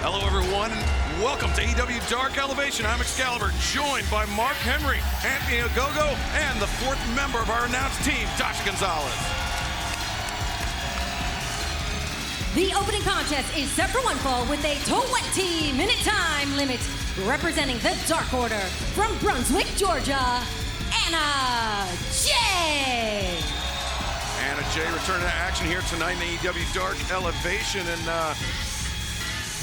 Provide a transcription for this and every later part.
Hello, everyone, and welcome to AEW Dark Elevation. I'm Excalibur, joined by Mark Henry, Anthony Ogogo, and the fourth member of our announced team, Tasha Gonzalez. The opening contest is set for one fall with a 20-minute time limit. Representing the Dark Order from Brunswick, Georgia, Anna Jay. Anna Jay returning to action here tonight in AEW Dark Elevation, and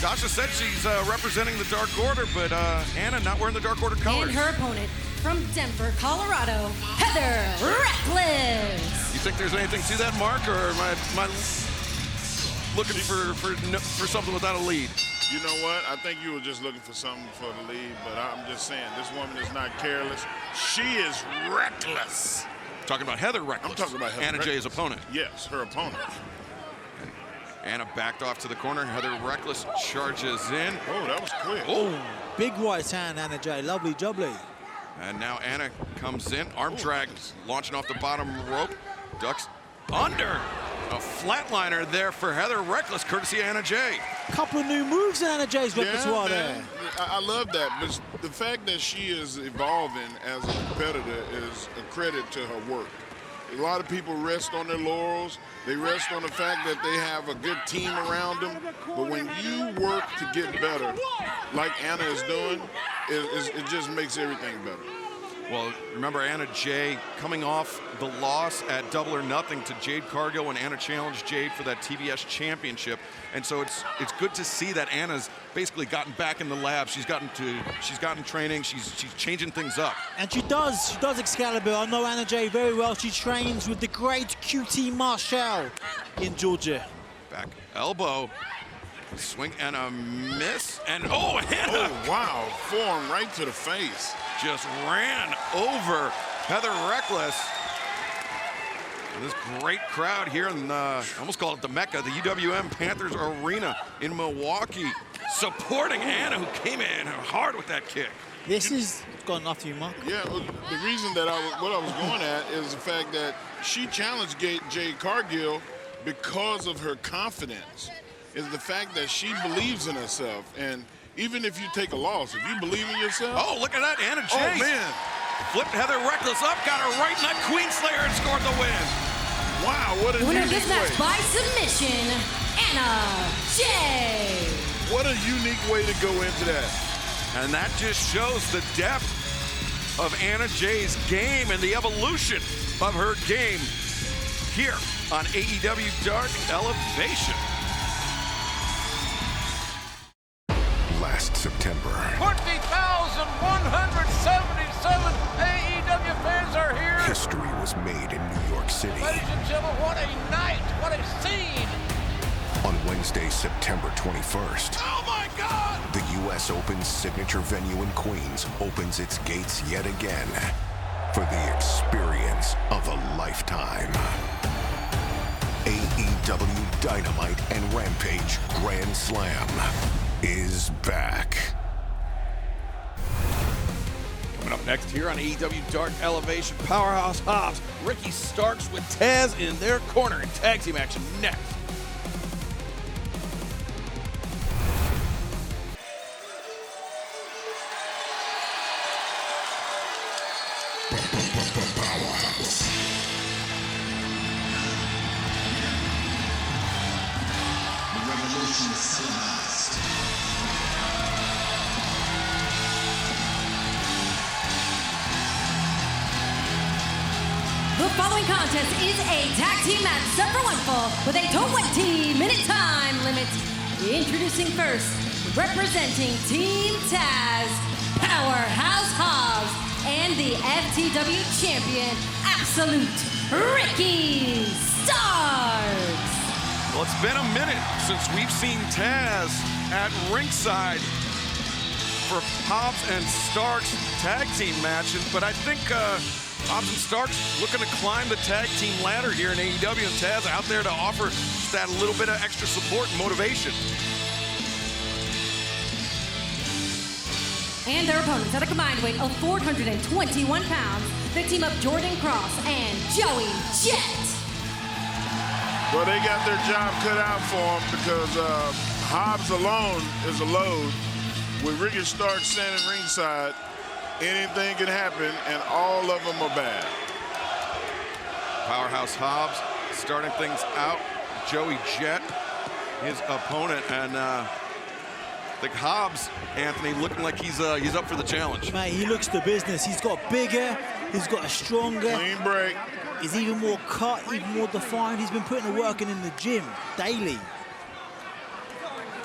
Tasha said she's representing the Dark Order, but Anna not wearing the Dark Order colors. And her opponent from Denver, Colorado, Heather Reckless. You think there's anything to that, Mark, or am I looking for something without a lead? You know what? I think you were just looking for something for the lead, but I'm just saying, this woman is not careless. She is reckless. Talking about Heather Reckless. I'm talking about Heather Anna Reckless. Jay's opponent. Yes, her opponent. Anna backed off to the corner. Heather Reckless charges in. Oh, that was quick. Oh, big right hand, Anna Jay. Lovely jubbly. And now Anna comes in. Arm drag, launching off the bottom rope. Ducks under. A flatliner there for Heather Reckless, courtesy of Anna Jay. Couple of new moves in Anna Jay's repertoire there. I love that, but the fact that she is evolving as a competitor is a credit to her work. A lot of people rest on their laurels. They rest on the fact that they have a good team around them. But when you work to get better, like Anna is doing, it just makes everything better. Well, remember Anna Jay coming off the loss at Double or Nothing to Jade Cargill when Anna challenged Jade for that TBS championship. And so it's good to see that Anna's basically gotten back in the lab. She's gotten training. She's changing things up. And she does Excalibur. I know Anna Jay very well. She trains with the great QT Marshall in Georgia. Back elbow, swing and a miss, and oh, Anna! Oh, wow, forearm right to the face. Just ran over Heather Reckless. And this great crowd here in I almost call it the Mecca, the UWM Panthers Arena in Milwaukee, supporting Anna, who came in hard with that kick. This is got enough for you, Mark. Yeah, the reason that what I was going at is the fact that she challenged Jade Cargill because of her confidence, is the fact that she believes in herself. And even if you take a loss, if you believe in yourself. Oh, look at that, Anna Jay. Oh, man. Flipped Heather Reckless up, got her right in that Queen Slayer and scored the win. Wow, what a The winner of unique this match way. by submission, Anna Jay. What a unique way to go into that. And that just shows the depth of Anna Jay's game and the evolution of her game here on AEW Dark Elevation. Last September, 20,177 AEW fans are here. history was made in New York City. Ladies and gentlemen, what a night, what a scene. On Wednesday, September 21st, Oh my God! the U.S. Open's signature venue in Queens opens its gates yet again for the experience of a lifetime. AEW Dynamite and Rampage Grand Slam is back. Coming up next here on AEW Dark Elevation, Powerhouse Hobbs, Ricky Starks with Taz in their corner in tag team action next. The following contest is a tag team match set for one fall with a 20-minute time limit. Introducing first, representing Team Taz, Powerhouse Hobbs, and the FTW champion, Absolute Ricky Starks. Well, it's been a minute since we've seen Taz at ringside for Hobbs and Starks tag team match, but I think Hobbs and Starks looking to climb the tag team ladder here in AEW, and Taz out there to offer just that little bit of extra support and motivation. And their opponents at a combined weight of 421 pounds, the team of Jordan Cross and Joey Jet. Well, they got their job cut out for them because Hobbs alone is a load. With Ricky Starks standing ringside, anything can happen, and all of them are bad. Powerhouse Hobbs starting things out. Joey Jet, his opponent, and I think Hobbs, Anthony, looking like he's up for the challenge. Mate, he looks the business. He's got bigger, he's got a stronger. Clean break. He's even more cut, even more defined. He's been putting the work in the gym daily.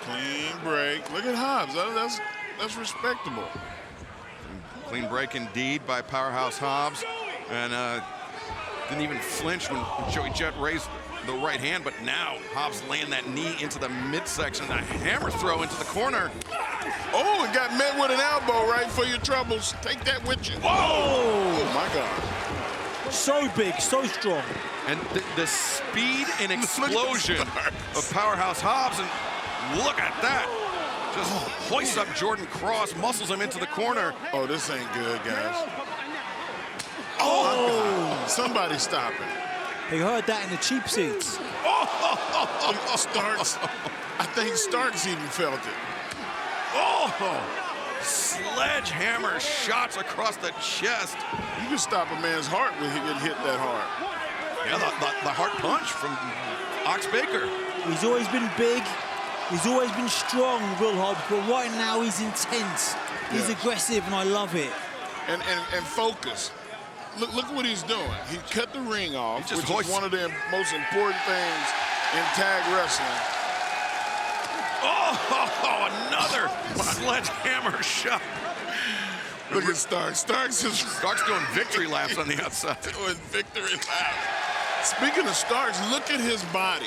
Clean break. Look at Hobbs. That's respectable. Clean break indeed by Powerhouse Hobbs, and didn't even flinch when Joey Jet raised the right hand, but now Hobbs laying that knee into the midsection, a hammer throw into the corner. Oh, and got met with an elbow right for your troubles. Take that with you. Whoa! Oh, my God. So big, so strong. And the speed and explosion of Powerhouse Hobbs, and look at that. Just hoists up Jordan Cross, muscles him into the corner. Oh, this ain't good, guys. Oh! Somebody stop it. They heard that in the cheap seats. Starks. I think Starks even felt it. Oh! Sledgehammer shots across the chest. You can stop a man's heart when he get hit that hard. Yeah, the heart punch from Ox Baker. He's always been big. He's always been strong, Will Hobbs, but right now he's intense. He's aggressive, and I love it. And focus. Look what he's doing. He cut the ring off, which is one of the most important things in tag wrestling. Oh, another sledgehammer shot. Look at Starks. Starks doing victory laps on the outside. Doing victory laps. Speaking of Starks, look at his body.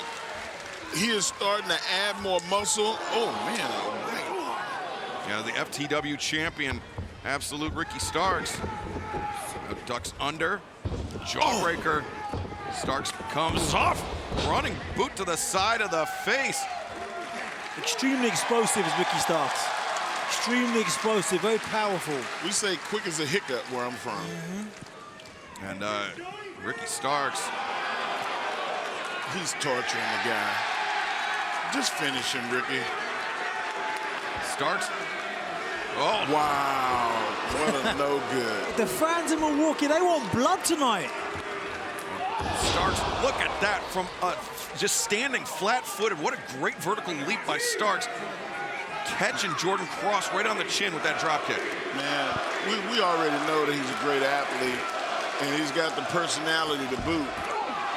He is starting to add more muscle. Oh, man. Yeah, the FTW champion, Absolute Ricky Starks. Ducks under, jawbreaker. Starks comes off, running boot to the side of the face. Extremely explosive is Ricky Starks. Extremely explosive, very powerful. We say quick as a hiccup where I'm from. And Ricky Starks. He's torturing the guy. Just finish him, Ricky. Starks. Oh, wow. What a no good. The fans in Milwaukee, they want blood tonight. Starks, look at that from just standing flat-footed. What a great vertical leap by Starks. Catching Jordan Cross right on the chin with that drop kick. Man, we already know that he's a great athlete, and he's got the personality to boot.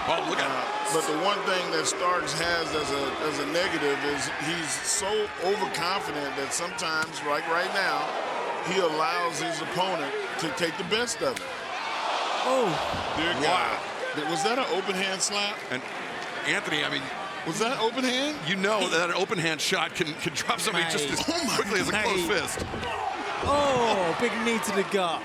Oh, look at that. But the one thing that Starks has as a negative is he's so overconfident that sometimes, like right now, he allows his opponent to take the best of it. Oh. Dear God. Was that an open hand slap? And Anthony, I mean, was that open hand? You know that an open hand shot can drop somebody just as quickly as a closed fist. Oh, big knee to the gut.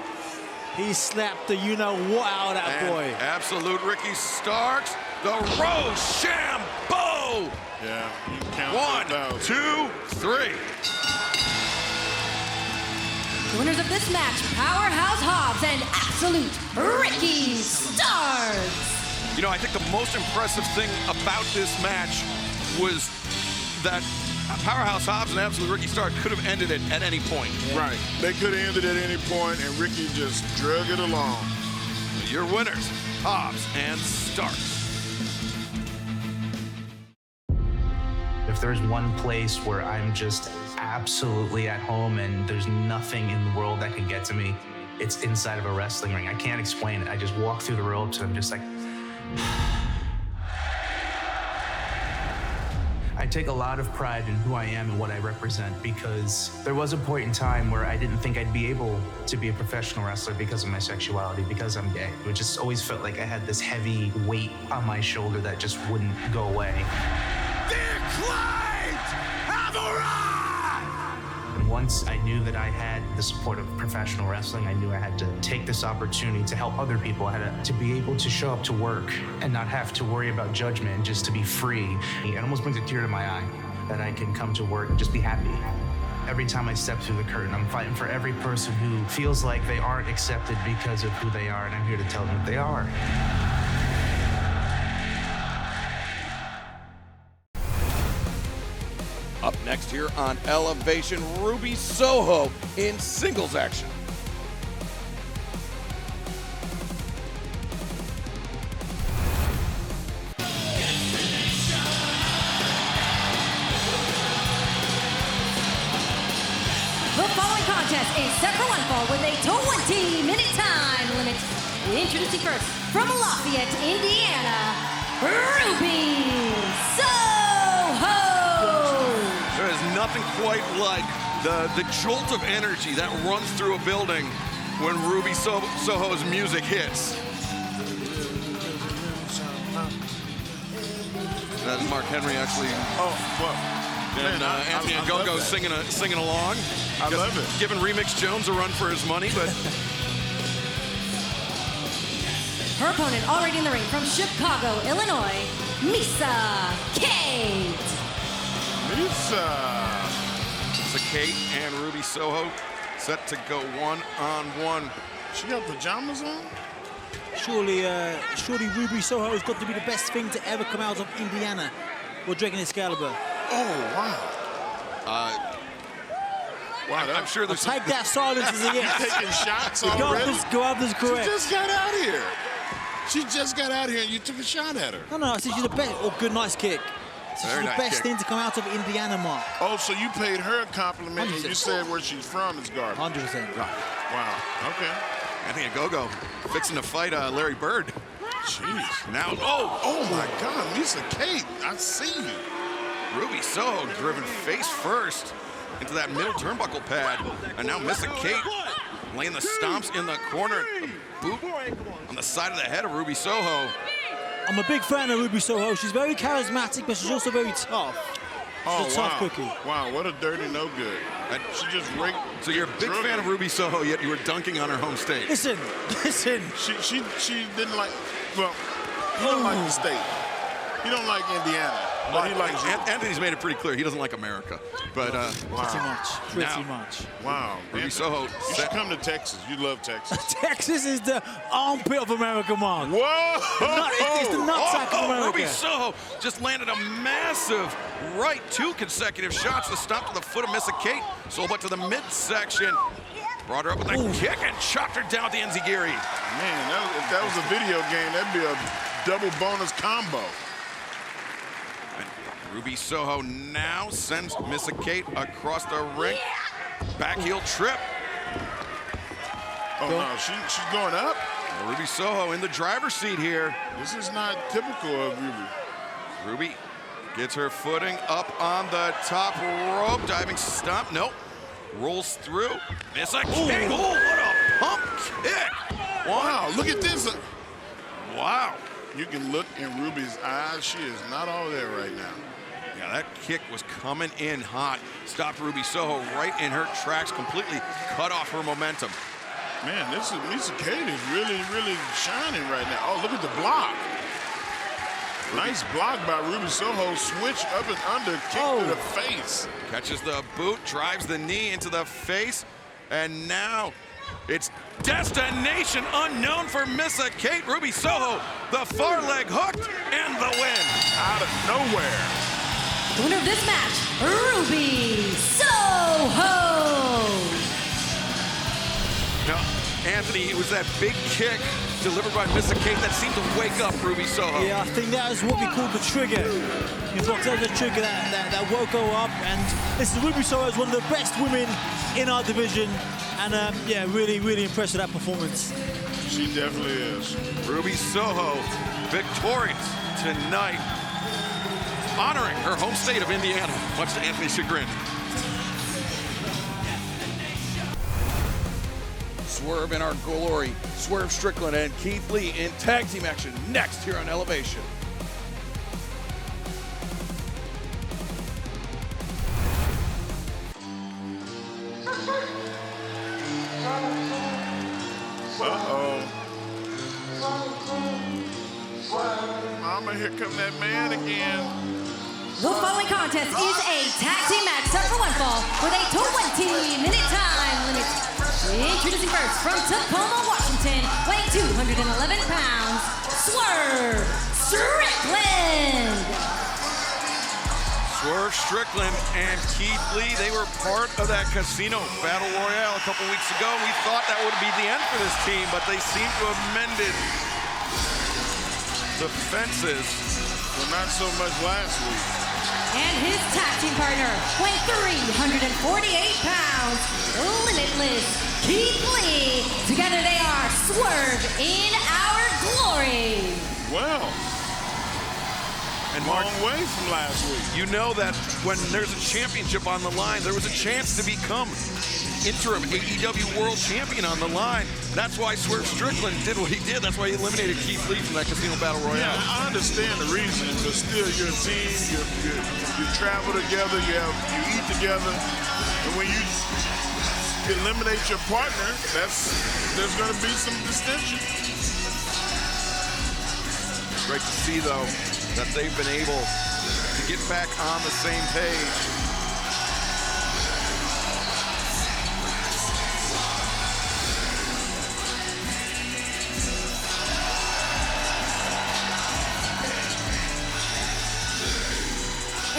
He slapped the you-know-what out of that boy. Absolute Ricky Starks, the Rochambeau. Yeah, you can count 1, 2, 3. The winners of this match, Powerhouse Hobbs and Absolute Ricky Starks. You know, I think the most impressive thing about this match was that Powerhouse Hobbs and Absolute Ricky Starks could have ended it at any point. Right. They could have ended at any point, and Ricky just drug it along. Your winners, Hobbs and Starks. If there's one place where I'm just absolutely at home and there's nothing in the world that can get to me, it's inside of a wrestling ring. I can't explain it. I just walk through the ropes and I'm just like... I take a lot of pride in who I am and what I represent, because there was a point in time where I didn't think I'd be able to be a professional wrestler because of my sexuality, because I'm gay. It just always felt like I had this heavy weight on my shoulder that just wouldn't go away. The acclaimed have arrived! And once I knew that I had the support of professional wrestling, I knew I had to take this opportunity to help other people. I had to be able to show up to work and not have to worry about judgment and just to be free. It almost brings a tear to my eye that I can come to work and just be happy. Every time I step through the curtain, I'm fighting for every person who feels like they aren't accepted because of who they are, and I'm here to tell them that they are. Up next on Elevation, Ruby Soho in singles action. The following contest is set for one fall with a 20-minute time limit. Introducing first, from Lafayette, Indiana, Ruby Soho! There is nothing quite like the jolt of energy that runs through a building when Ruby Soho's music hits. That is Mark Henry actually. Oh, well. And Anthony I Go-Go love that. singing along. I love it. Giving Remix Jones a run for his money, but Her opponent already in the ring from Chicago, Illinois, Misa Kate. Misa Kate and Ruby Soho set to go one-on-one. She got pajamas on? Surely Ruby Soho has got to be the best thing to ever come out of Indiana or Dragon Excalibur. Oh, wow. I'm sure there's Take that silence as a yes. Taking shots already? Gardner's correct. She just got out here. She just got out here and you took a shot at her. No, I said she's the best. Oh, good, nice kick. She's Very the nice best kick. thing to come out of Indiana, Mark. Oh, so you paid her a compliment and 100%. you said where she's from is garbage. 100%. Wow, okay. Anthony Go-Go fixing to fight Larry Bird. Jeez. Now, Oh my God, Misa Kate, I see you. Ruby Soho driven face first into that middle turnbuckle pad. And now Misa Kate laying the stomps in the corner. The boot on the side of the head of Ruby Soho. I'm a big fan of Ruby Soho. She's very charismatic, but she's also very tough. She's a tough cookie. Wow, what a dirty no good. She just raked. So you're a big fan of Ruby Soho, yet you were dunking on her home state. Listen. She didn't like, well, he don't like the state. He don't like Indiana, but he likes you. Anthony's made it pretty clear he doesn't like America. But Pretty much. Wow. Ruby Soho You should come to Texas. You love Texas. Texas is the armpit of America, Mark. Whoa! It's the nutsack of America. Ruby Soho just landed a massive right, 2 consecutive shots to stop to the foot of Misa Kate. Sold to the midsection. Brought her up with a kick and chopped her down with the enzigiri. Man, if that was a video game, that'd be a double bonus combo. Ruby Soho now sends Misa Kate across the ring. Back heel trip. Oh, no, she's going up? Ruby Soho in the driver's seat here. This is not typical of Ruby. Ruby gets her footing up on the top rope. Diving stomp. Nope. Rolls through. Misa Kate. Oh, what a pump kick. Wow, look at this. Wow. You can look in Ruby's eyes. She is not all there right now. Yeah, that kick was coming in hot. Stopped Ruby Soho right in her tracks, completely cut off her momentum. Man, Misa Kate is really, really shining right now. Oh, look at the block. Nice block by Ruby Soho. Switch up and under, kick to the face. Catches the boot, drives the knee into the face, and now it's destination unknown for Misa Kate. Ruby Soho, the far leg hooked, and the win. Out of nowhere. The winner of this match, Ruby Soho! Now, Anthony, it was that big kick delivered by Misa Kate that seemed to wake up Ruby Soho. Yeah, I think that is what we call the trigger. You've got the trigger that woke her up. And listen, Ruby Soho is one of the best women in our division. And yeah, really, really impressed with that performance. She definitely is. Ruby Soho victorious tonight, honoring her home state of Indiana, much to Anthony's chagrin. Swerve in Our Glory, Swerve Strickland and Keith Lee in tag team action next here on Elevation. Mama, here come that man again. The following contest is a tag team match set for one fall with a 20-minute time limit. Introducing first from Tacoma, Washington, weighing 211 pounds, Swerve Strickland. Swerve Strickland and Keith Lee, they were part of that Casino Battle Royale a couple weeks ago. We thought that would be the end for this team, but they seem to have mended the fences. Well, not so much last week. And his tag team partner, weighing 348 pounds, Limitless Keith Lee. Together they are Swerve In Our Glory. Well, and Mark, long way from last week. You know that when there's a championship on the line, there was a chance to become interim AEW World Champion on the line. That's why Swerve Strickland did what he did. That's why he eliminated Keith Lee from that Casino Battle Royale. Yeah, I understand the reason, but still, you're a team. You travel together. You eat together, and when you eliminate your partner, there's going to be some distension. Great to see, though, that they've been able to get back on the same page.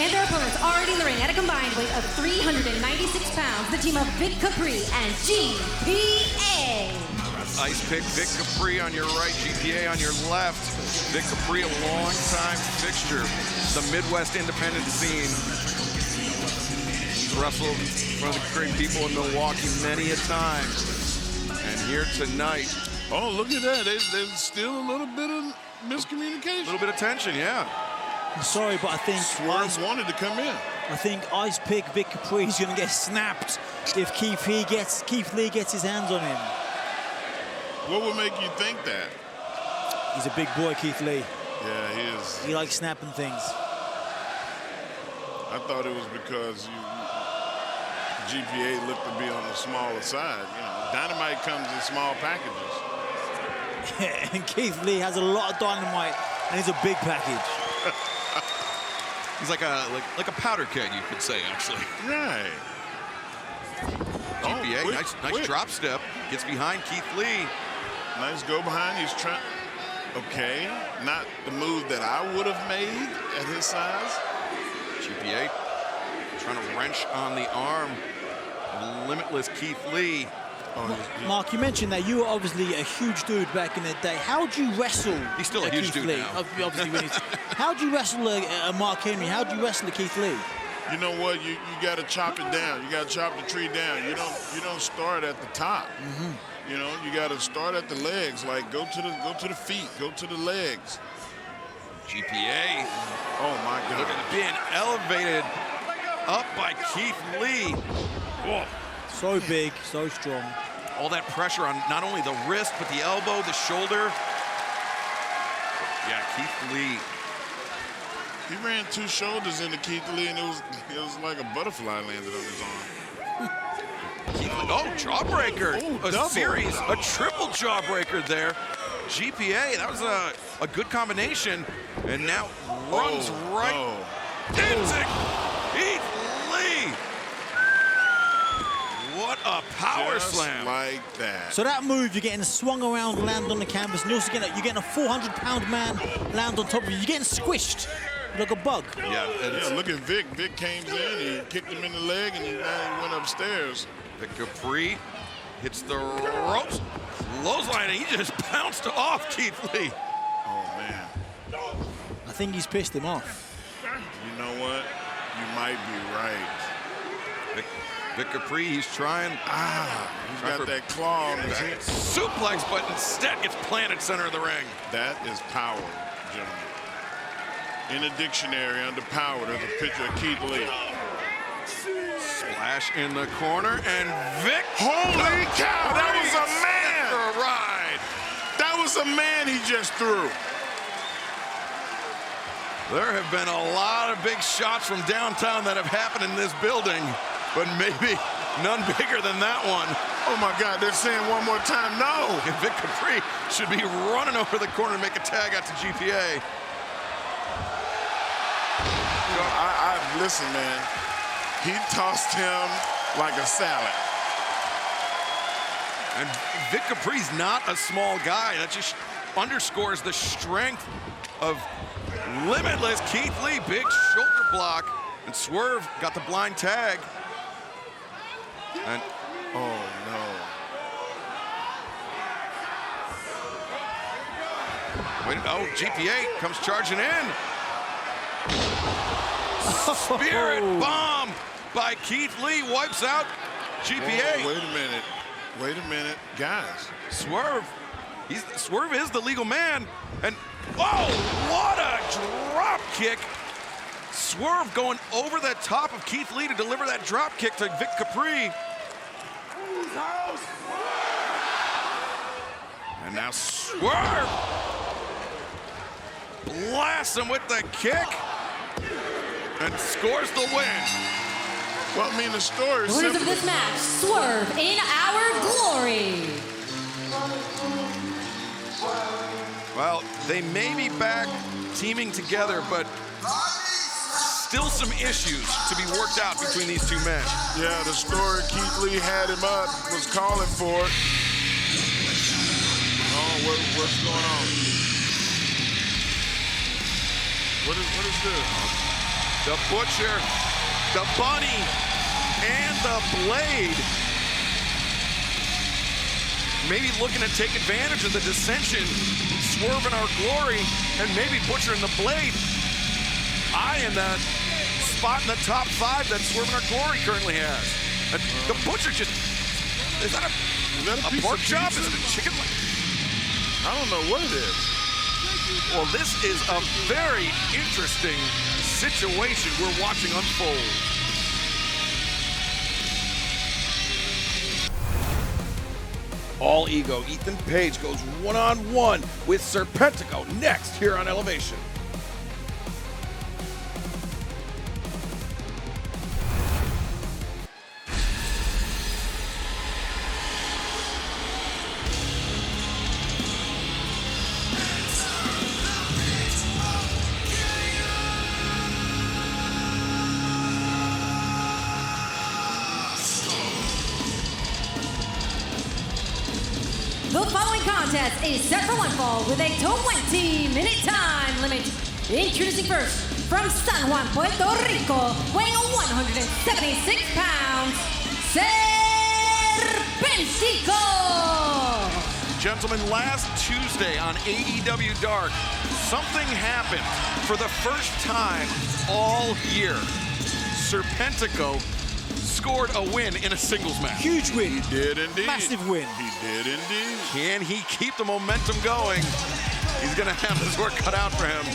And their opponents already in the ring at a combined weight of 396 pounds, the team of Vic Capri and GPA. Ice pick Vic Capri on your right, GPA on your left. Vic Capri, a long-time fixture, the Midwest independent scene. He's wrestled in front of the great people in Milwaukee many a time. And here tonight. Oh, look at that. There's still a little bit of miscommunication. A little bit of tension, yeah. I'm sorry, but I think Swerve wanted to come in. I think Ice Pick Vic Capri is going to get snapped if Keith Lee gets his hands on him. What would make you think that? He's a big boy, Keith Lee. Yeah, he is. He likes snapping things. I thought it was because GPA looked to be on the smaller side. You know, Dynamite comes in small packages. And Keith Lee has a lot of Dynamite, and he's a big package. He's like a powder keg, you could say, actually. Right. GPA, nice drop step. Gets behind Keith Lee. Nice go behind. He's trying. Okay, not the move that I would have made at his size. GPA trying to wrench on the arm of Limitless Keith Lee. Mark, you mentioned that you were obviously a huge dude back in the day. How'd you wrestle? He's still a huge Keith dude Lee? now. Obviously, how'd you wrestle a Mark Henry? How'd you wrestle a Keith Lee? You know what? You got to chop it down. You got to chop the tree down. You don't start at the top. Mm-hmm. You know, you got to start at the legs. Like go to the feet. Go to the legs. GPA. Oh my God! Look at it being elevated up by Keith Lee. Whoa. So big, so strong. All that pressure on not only the wrist, but the elbow, the shoulder. Yeah, Keith Lee. He ran two shoulders into Keith Lee, and it was like a butterfly landed on his arm. Keith Lee, oh, jawbreaker. Oh, a triple jawbreaker there. GPA, that was a good combination. And now runs right into Keith Lee. What a power slam. Like that. So that move, you're getting swung around, land on the canvas, and you're also you're getting a 400-pound man land on top of you. You're getting squished like a bug. Yeah, look at Vic. Vic came in, he kicked him in the leg, and he went upstairs. The Capri hits the ropes, clothesline, and he just bounced off Keith Lee. Oh, man. I think he's pissed him off. You know what? You might be right. Vic Capri, he's trying. He's got that claw on his head. Suplex, but instead gets planted center of the ring. That is power, gentlemen. In a dictionary under power, there's a picture of Keith Lee. Splash in the corner, and Vic. Holy cow, that was a man! For a ride. That was a man he just threw. There have been a lot of big shots from downtown that have happened in this building, but maybe none bigger than that one. Oh my God, they're saying one more time, no! And Vic Capri should be running over the corner to make a tag out to GPA. Listen, man, he tossed him like a salad. And Vic Capri's not a small guy. That just underscores the strength of Limitless Keith Lee. Big shoulder block. And Swerve got the blind tag. And Oh, no. wait, oh, GPA comes charging in. Spirit bomb by Keith Lee wipes out GPA. Oh, wait a minute. Guys. Swerve is the legal man. And whoa, what a drop kick. Swerve going over the top of Keith Lee to deliver that drop kick to Vic Capri. And now Swerve blasts him with the kick and scores the win. Well, I mean, the story is Winners simple. of this match, Swerve In Our Glory. Well, they may be back teaming together, but still some issues to be worked out between these two men. Yeah, the story Keith Lee had him up, was calling for it. Oh, what's going on? What is this? The Butcher, the Bunny, and the Blade. Maybe looking to take advantage of the dissension, Swerve In Our Glory, and maybe Butcher and the Blade eyeing that spot in the top 5 that Swerve In Our Glory currently has. And the Butcher just, is that a piece pork of chop? pizza? Is it a chicken leg? I don't know what it is. Well, this is a very interesting situation we're watching unfold. All Ego, Ethan Page goes one-on-one with Serpentico next here on Elevation. The following contest is set for one fall with a 20-minute time limit. Introducing first, from San Juan, Puerto Rico, weighing 176 pounds, Serpentico! Gentlemen, last Tuesday on AEW Dark, something happened for the first time all year. Serpentico scored a win in a singles match. Huge win. He did indeed. Massive win. He did indeed. Can he keep the momentum going? He's gonna have his work cut out for him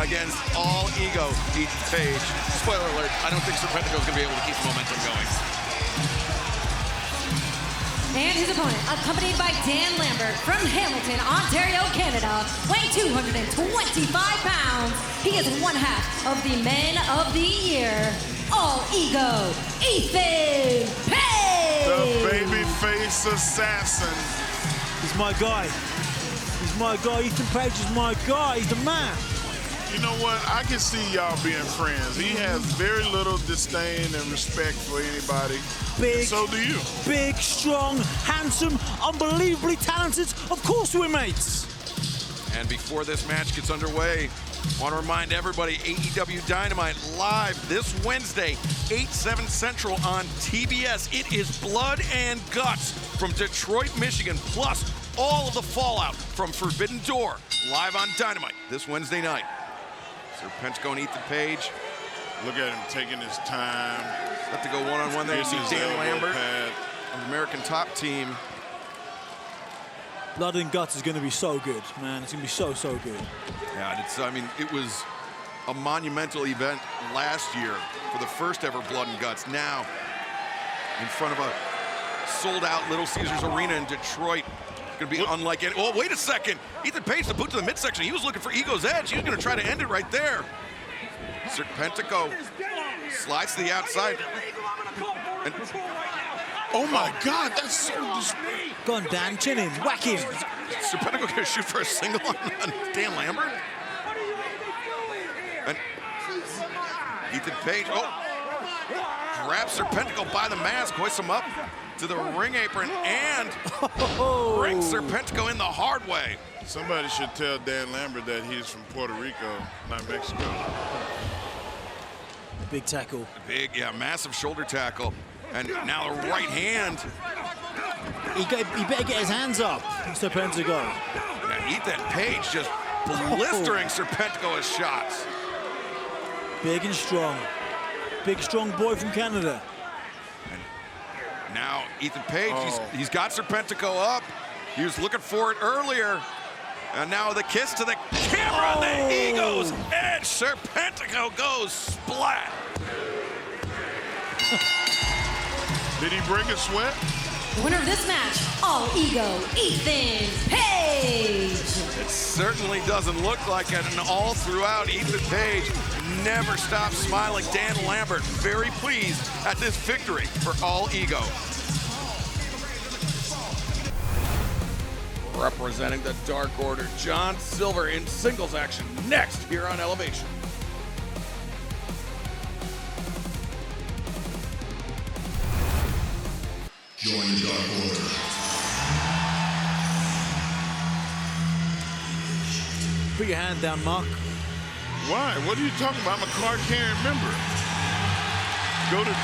against All Ego, Ethan Page. Spoiler alert, I don't think Serpentico's gonna be able to keep the momentum going. And his opponent, accompanied by Dan Lambert from Hamilton, Ontario, Canada, weighing 225 pounds. He is one half of the Men of the Year, All Ego, Ethan Page! The babyface assassin. He's my guy. He's my guy. Ethan Page is my guy. He's the man. You know what? I can see y'all being friends. He has very little disdain and respect for anybody. Big. And so do you. Big, strong, handsome, unbelievably talented. Of course we're mates. And before this match gets underway, I want to remind everybody, AEW Dynamite live this Wednesday, 8/7 Central on TBS. It is blood and guts from Detroit, Michigan, plus all of the fallout from Forbidden Door, live on Dynamite this Wednesday night. Serpentico and Ethan Page. Look at him taking his time. Have to go one-on-one there. You see Getting his Dan elbow Lambert pad. of the American Top Team. Blood and Guts is going to be so good, man. It's going to be so, so good. Yeah, it was a monumental event last year for the first ever Blood and Guts. Now, in front of a sold-out Little Caesars Arena in Detroit. Going to be unlike any. Oh, wait a second. Ethan Page, the boot to the midsection. He was looking for Ego's edge. He was going to try to end it right there. Serpentico slides to the outside. And Oh my God, that's so Go on, Dan. Chin him. Whack him. Serpentico going to shoot for a single on Dan Lambert. And Ethan Page, grabs Serpentico by the mask, hoists him up to the ring apron, and brings Serpentico in the hard way. Somebody should tell Dan Lambert that he's from Puerto Rico, not Mexico. Big tackle. Big, yeah, massive shoulder tackle. And now the right hand. He better get his hands up. Serpentico. And Ethan Page just blistering Serpentico's shots. Big and strong. Big, strong boy from Canada. And now Ethan Page, he's got Serpentico up. He was looking for it earlier. And now the kiss to the camera on the ego's edge. Serpentico goes splat. Did he bring a sweat? The winner of this match, All Ego, Ethan Page. It certainly doesn't look like it. And all throughout, Ethan Page never stopped smiling. Dan Lambert very pleased at this victory for All Ego. Representing the Dark Order, Jon Silver in singles action next here on Elevation. Join the Dark Order. Put your hand down, Mark. Why? What are you talking about? I'm a card-carrying member. Go to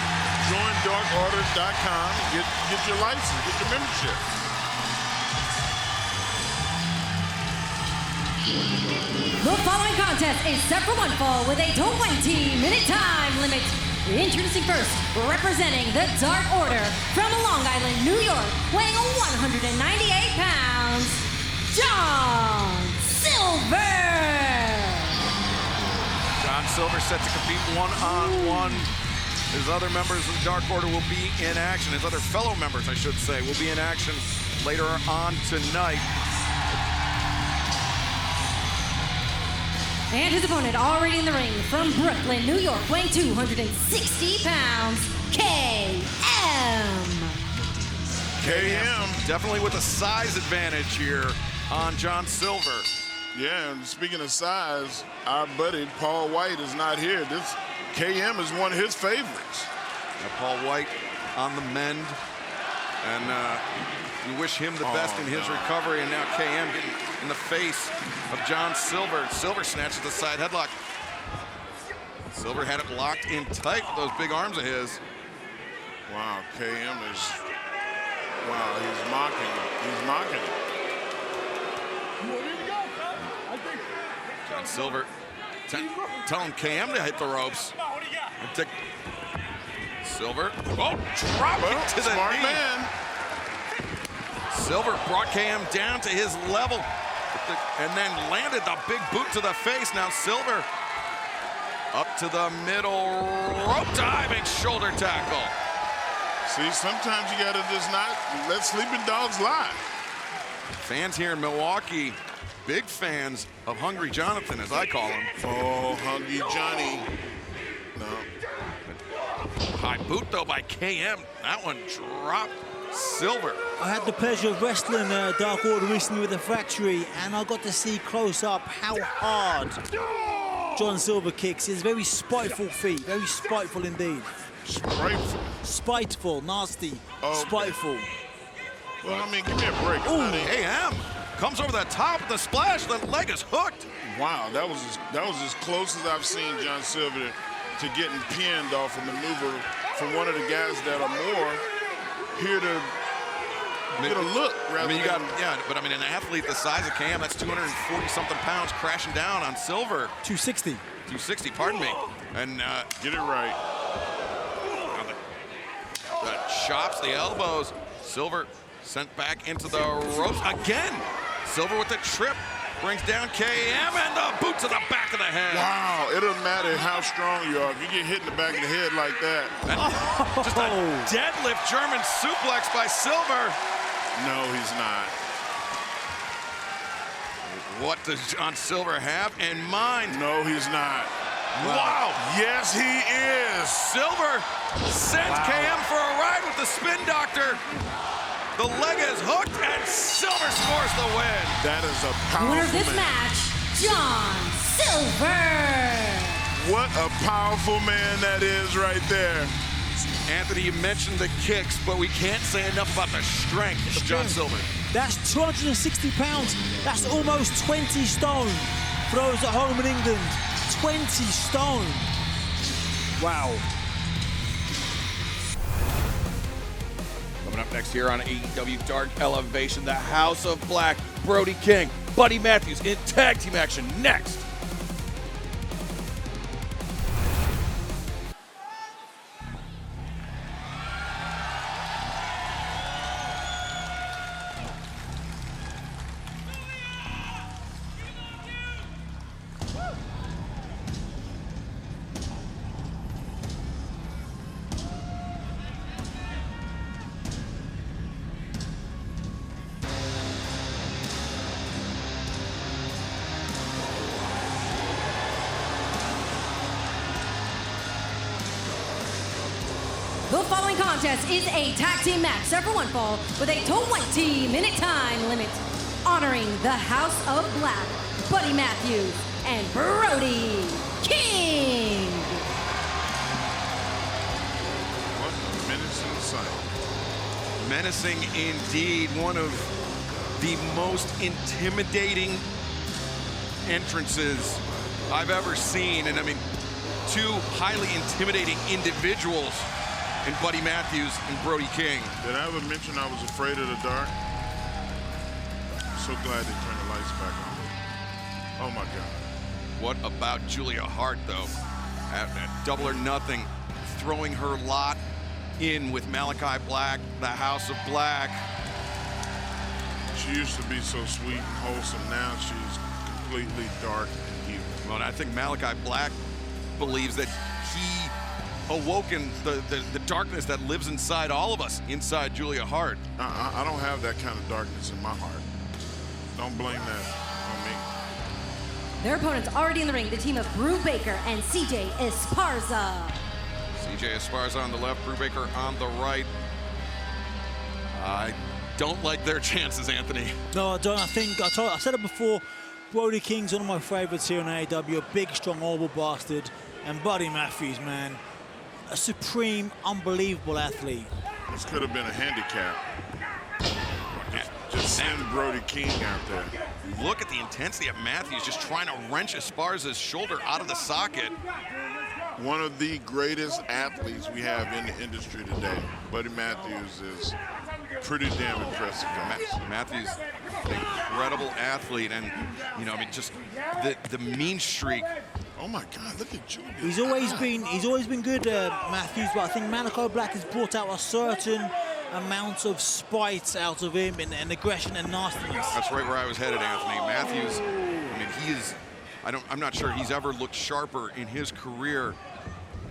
joindarkorders.com and get your license, get your membership. The following contest is set for one fall with a 20-minute time limit. Introducing first, representing the Dark Order from Long Island, New York, weighing 198 pounds, Jon Silver. Jon Silver set to compete one-on-one. His other members of the Dark Order will be in action. His other fellow members, I should say, will be in action later on tonight. And his opponent already in the ring from Brooklyn, New York, weighing 260 pounds, KM. KM. Definitely with a size advantage here on Jon Silver. Yeah, and speaking of size, our buddy Paul White is not here. This KM is one of his favorites. Now Paul White on the mend. And we wish him the best in his recovery. And now KM getting in the face of Jon Silver. Silver snatches the side headlock. Silver had it locked in tight with those big arms of his. Wow, KM is, wow, he's mocking it. He's mocking it. Jon Silver telling KM to hit the ropes. Silver, drop it to the smart knee. Man. Silver brought KM down to his level and then landed the big boot to the face. Now Silver up to the middle, rope diving shoulder tackle. See, sometimes you gotta just not let sleeping dogs lie. Fans here in Milwaukee, big fans of Hungry Jonathan, as I call him. Oh, Hungry Johnny. No. High boot though by KM. That one dropped Silver. I had the pleasure of wrestling Dark Order recently with the Factory, and I got to see close up how hard Jon Silver kicks. His very spiteful feet, very spiteful indeed. Spiteful. Spiteful, nasty, spiteful. Well, I mean, give me a break. Ooh, KM comes over the top of the splash. The leg is hooked. Wow, that was as close as I've seen Jon Silver to getting pinned off a maneuver from one of the guys that are more here to get a look. I mean, but I mean, an athlete the size of KM, that's 240-something pounds crashing down on Silver. 260. 260, pardon me. And get it right. The chops, the elbows. Silver sent back into the ropes again. Silver with the trip. Brings down KM and the boot to the back of the head. Wow, it doesn't matter how strong you are. If you get hit in the back of the head like that. Just a deadlift German suplex by Silver. No, he's not. What does Jon Silver have in mind? No, he's not. Wow. Yes, he is. Silver sends KM for a ride with the spin doctor. The leg is hooked, and Silver scores the win. That is a powerful Winner of this man. match, Jon Silver. What a powerful man that is right there. Anthony, you mentioned the kicks, but we can't say enough about the strength of Jon Silver. That's 260 pounds. That's almost 20 stone. For those at home in England, 20 stone. Wow. Coming up next here on AEW Dark Elevation, the House of Black, Brody King, Buddy Matthews in tag team action next. The following contest is a tag team match, set for one fall, with a 20-minute time limit, honoring the House of Black, Buddy Matthews and Brody King. What a menacing sight. Menacing indeed, one of the most intimidating entrances I've ever seen. And I mean, two highly intimidating individuals in Buddy Matthews and Brody King. Did I ever mention I was afraid of the dark? I'm so glad they turned the lights back on. Oh my God. What about Julia Hart, though? At Double or Nothing, throwing her lot in with Malakai Black, the House of Black. She used to be so sweet and wholesome. Now she's completely dark and evil. Well, I think Malakai Black believes that he awoken the darkness that lives inside all of us, inside Julia Hart. I don't have that kind of darkness in my heart. Don't blame that on me. Their opponents already in the ring, the team of Britt Baker and CJ Esparza. CJ Esparza on the left, Britt Baker on the right. I don't like their chances, Anthony. No, I don't. I said it before, Brody King's one of my favorites here in AEW, a big, strong, horrible bastard. And Buddy Matthews, man, a supreme, unbelievable athlete. This could have been a handicap. Just send Brody King out there. Look at the intensity of Matthews just trying to wrench Esparza's shoulder out of the socket. One of the greatest athletes we have in the industry today. Buddy Matthews is pretty damn impressive, guys. Matthews, incredible athlete, and you know, I mean, just the mean streak. Oh my God! Look at Julia. He's always been good, Matthews. But I think Malakai Black has brought out a certain amount of spite out of him and aggression and nastiness. That's right where I was headed, Anthony. Matthews, I mean, he is. I'm not sure he's ever looked sharper in his career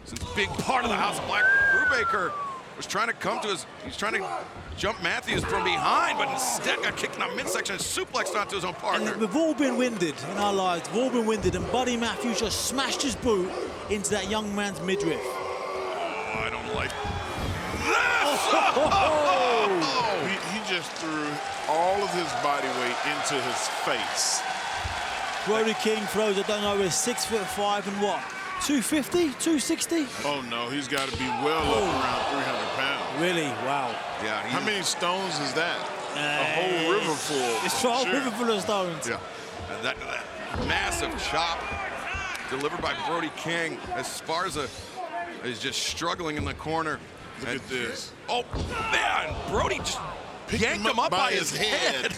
since big part of the House of Black. Britt Baker was trying to come to his. He's trying to jump Matthews from behind, but instead got kicked in the midsection and suplexed onto his own partner. And we've all been winded in our lives. We've all been winded, and Buddy Matthews just smashed his boot into that young man's midriff. Oh, I don't like this. He just threw all of his body weight into his face. Brody King throws, I don't know, is 6'5" and what? 250, 260? Oh no, he's got to be well up around 300 pounds. Really? Wow. Yeah. How many stones is that? A whole river full. It's a whole river full of stones. Yeah. And that massive chop delivered by Brody King. Esparza is just struggling in the corner. Look at this. Oh, man. Brody just yanked him up by his head.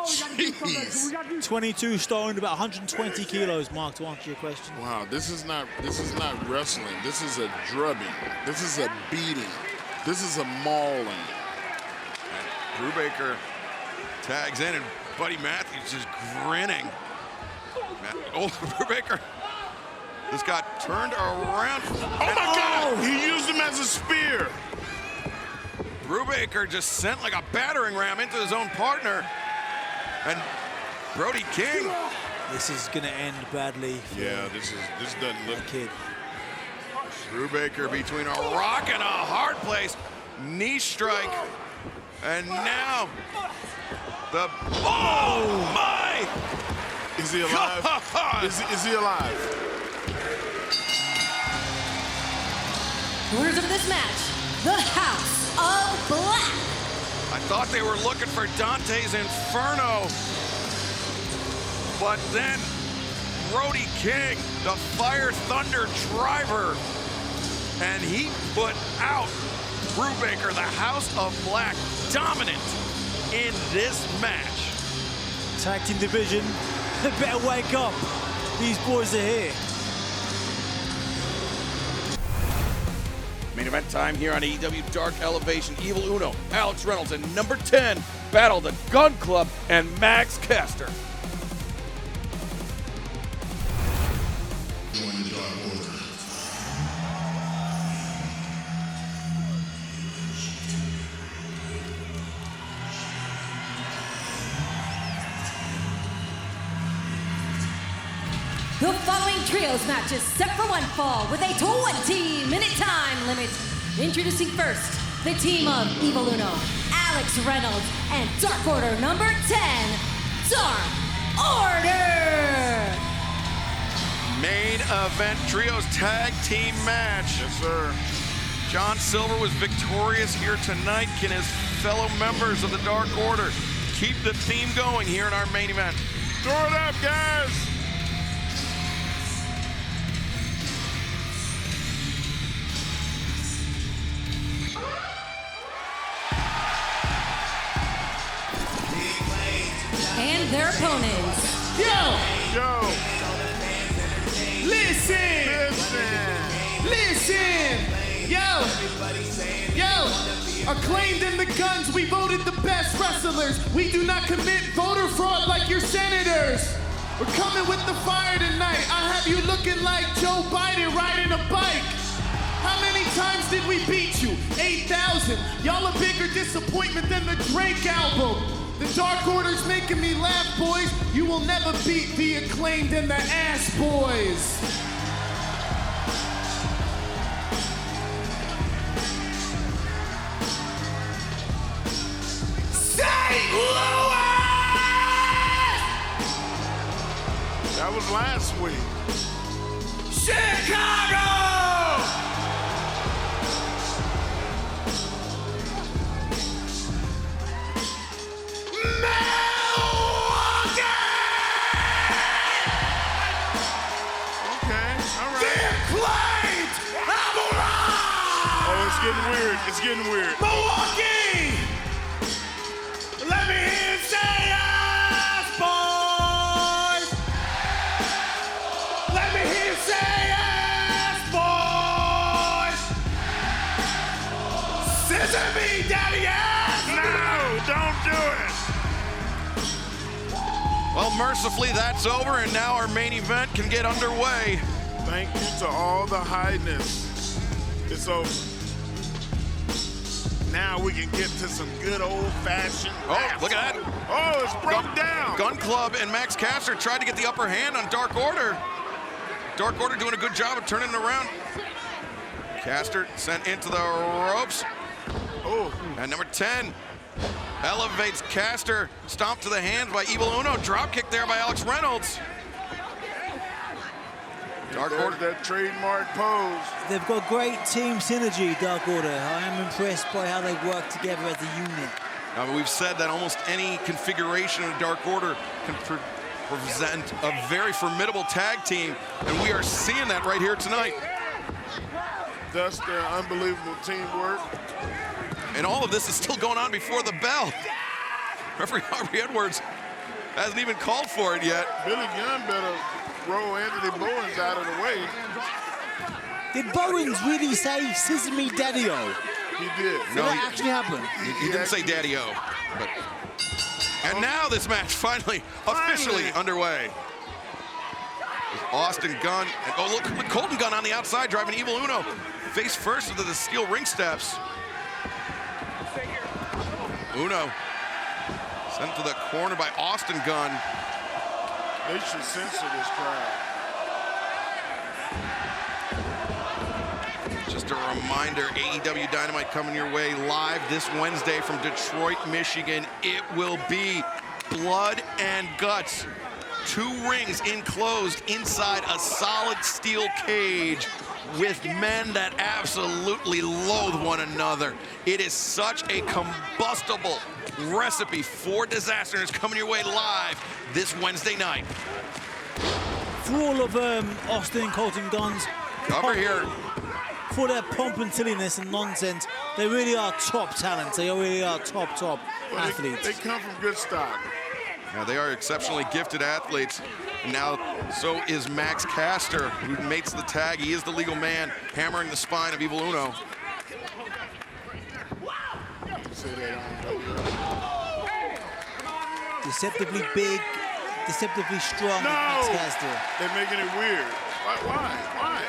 Jeez. 22 stone, about 120 kilos, Mark, to answer your question. Wow, this is not wrestling. This is a drubbing. This is a beating. This is a mauling. And Britt Baker tags in, and Buddy Matthews just grinning. Britt Baker just got turned around. Oh my God! He used him as a spear. Britt Baker just sent like a battering ram into his own partner. And Brody King. This is going to end badly. Yeah, this doesn't look kid. Britt Baker between a rock and a hard place. Knee strike. And now the my! Is he alive? is he alive? Winners of this match, the House of Black. I thought they were looking for Dante's Inferno, but then Brody King, the Fire Thunder driver, and he put out Britt Baker, the House of Black, dominant in this match. Tag team division, they better wake up. These boys are here. Main event time here on AEW Dark Elevation. Evil Uno, Alex Reynolds, and number 10 battle the Gun Club and Max Caster. The following trios match is set for one fall with a 20-minute time limit. Introducing first, the team of Evil Uno, Alex Reynolds, and Dark Order number 10, Dark Order. Main event trios tag team match. Yes, sir. John Silver was victorious here tonight. Can his fellow members of the Dark Order keep the theme going here in our main event? Throw it up, guys. And their opponents. Yo. Listen! Yo! Acclaimed in the guns, we voted the best wrestlers. We do not commit voter fraud like your senators. We're coming with the fire tonight. I have you looking like Joe Biden riding a bike. How many times did we beat you? 8,000. Y'all a bigger disappointment than the Drake album. The Dark Order's making me laugh, boys. You will never beat the Acclaimed and the Ass Boys. St. Louis! That was last week. Chicago! It's getting weird. Milwaukee! Let me hear you say yes, boys! Let me hear you say yes, boys! Scissor me, daddy, yes! No, don't do it. Well, mercifully, that's over, and now our main event can get underway. Thank you to all the highness. It's over. Now we can get to some good old-fashioned Oh, look at that. Oh, it's broke down. Gun Club and Max Caster tried to get the upper hand on Dark Order. Dark Order doing a good job of turning it around. Caster sent into the ropes. Oh, And number 10 elevates Caster. Stomp to the hands by Evil Uno. Drop kick there by Alex Reynolds. Dark Order. That trademark pose. They've got great team synergy, Dark Order. I am impressed by how they work together as a unit. Now, we've said that almost any configuration of Dark Order can present a very formidable tag team, and we are seeing that right here tonight. That's their unbelievable teamwork. And all of this is still going on before the bell. Referee Aubrey Edwards hasn't even called for it yet. Billy Gunn better roll Anthony Bowens out of the way. Did Bowens really say "Scissor me, Daddy-O"? He did. Did that actually happen? He didn't say Daddy-O, but... And now this match finally officially underway. With Austin Gunn, and oh look, Colton Gunn on the outside driving Evil Uno. Face first into the steel ring steps. Uno sent to the corner by Austin Gunn. They should censor this crowd. Just a reminder, AEW Dynamite coming your way live this Wednesday from Detroit, Michigan. It will be blood and guts. 2 rings enclosed inside a solid steel cage with men that absolutely loathe one another. It is such a combustible recipe for disaster, and it's coming your way live this Wednesday night. For all of Austin and Colton Gunn's Over here. for their pomp and silliness and nonsense, they really are top talents. They really are top athletes. They come from good stock. Now, they are exceptionally gifted athletes. Now, so is Max Caster, who mates the tag. He is the legal man, hammering the spine of Evil Uno. Deceptively big, deceptively strong. Max Caster. They're making it weird. Why?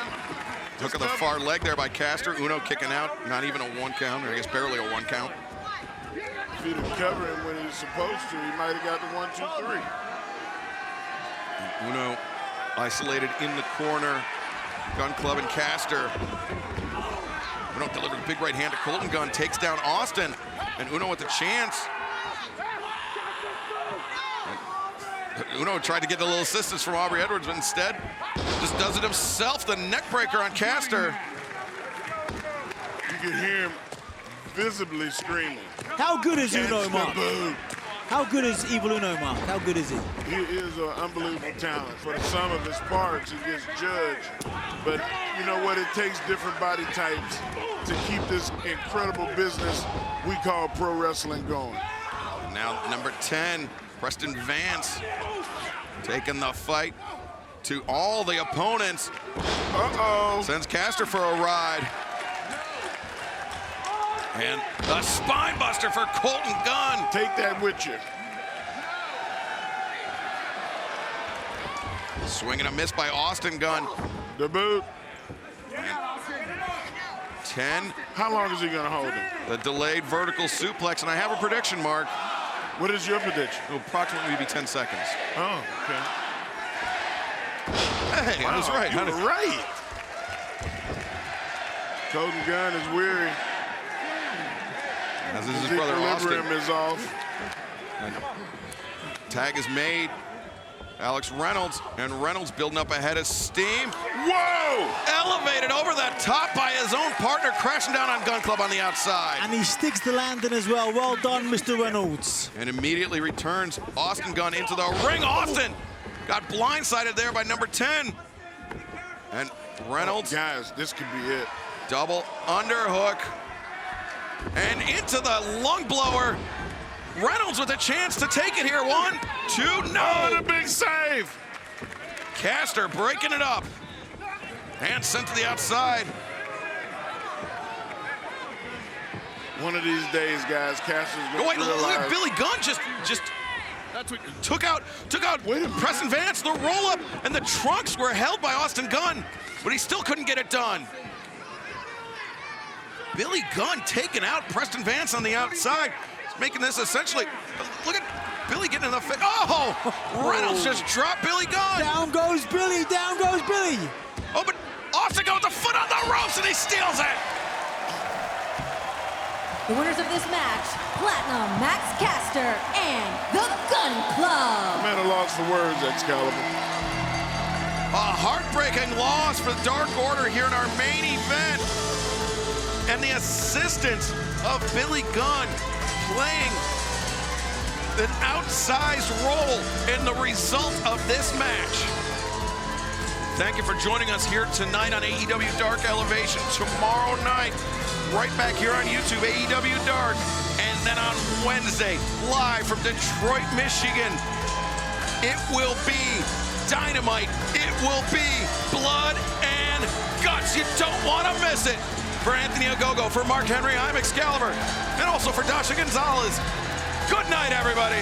Look at the far leg there by Caster. Uno kicking out. Not even a 1 count, or I guess barely a 1 count. If he'd have covered him when he was supposed to, he might have got the 1, 2, 3. And Uno isolated in the corner. Gun Club and Caster. Uno delivered a big right hand to Colton Gunn. Takes down Austin. And Uno with a chance. And Uno tried to get a little assistance from Aubrey Edwards, but instead just does it himself. The neck breaker on Caster. You can hear him visibly screaming. How good is Uno, Mark? Boot. How good is Evil Uno, Mark? How good is he? He is an unbelievable talent. For the sum of his parts, he gets judged. But you know what? It takes different body types to keep this incredible business we call pro wrestling going. Now number 10, Preston Vance, taking the fight to all the opponents. Sends Caster for a ride. And a spine buster for Colton Gunn. Take that with you. Swing and a miss by Austin Gunn. The boot. And 10. How long is he going to hold him? The delayed vertical suplex, and I have a prediction, Mark. What is your prediction? It'll approximately maybe 10 seconds. Oh, okay. Hey, I was right. You were right. Colton Gunn is weary. As is his brother Austin. Equilibrium is off. And tag is made. Alex Reynolds, and Reynolds building up a head of steam. Whoa! Elevated over the top by his own partner, crashing down on Gun Club on the outside. And he sticks the landing as well. Well done, Mr. Reynolds. And immediately returns Austin Gunn into the ring. Austin got blindsided there by number 10. And Reynolds. Guys, this could be it. Double underhook. And into the lung blower. Reynolds with a chance to take it here. 1, 2, no. Oh, the big save. Caster breaking it up. And sent to the outside. One of these days, guys, Caster's going to realize. Look at Billy Gunn just that's what, took out Preston Vance. The roll up and the trunks were held by Austin Gunn, but he still couldn't get it done. Billy Gunn taking out Preston Vance on the outside. Making this essentially, look at Billy getting in the face. Oh, Reynolds just dropped Billy Gunn. Down goes Billy, down goes Billy. Oh, but Austin goes the foot on the ropes and he steals it. The winners of this match, Platinum, Max Caster, and the Gun Club. I'm at a loss for words, Excalibur. A heartbreaking loss for the Dark Order here in our main event. And the assistance of Billy Gunn playing an outsized role in the result of this match. Thank you for joining us here tonight on AEW Dark Elevation. Tomorrow night, right back here on YouTube, AEW Dark. And then on Wednesday, live from Detroit, Michigan, it will be Dynamite. It will be blood and guts. You don't want to miss it. For Anthony Ogogo, for Mark Henry, I'm Excalibur, and also for Dasha Gonzalez. Good night, everybody.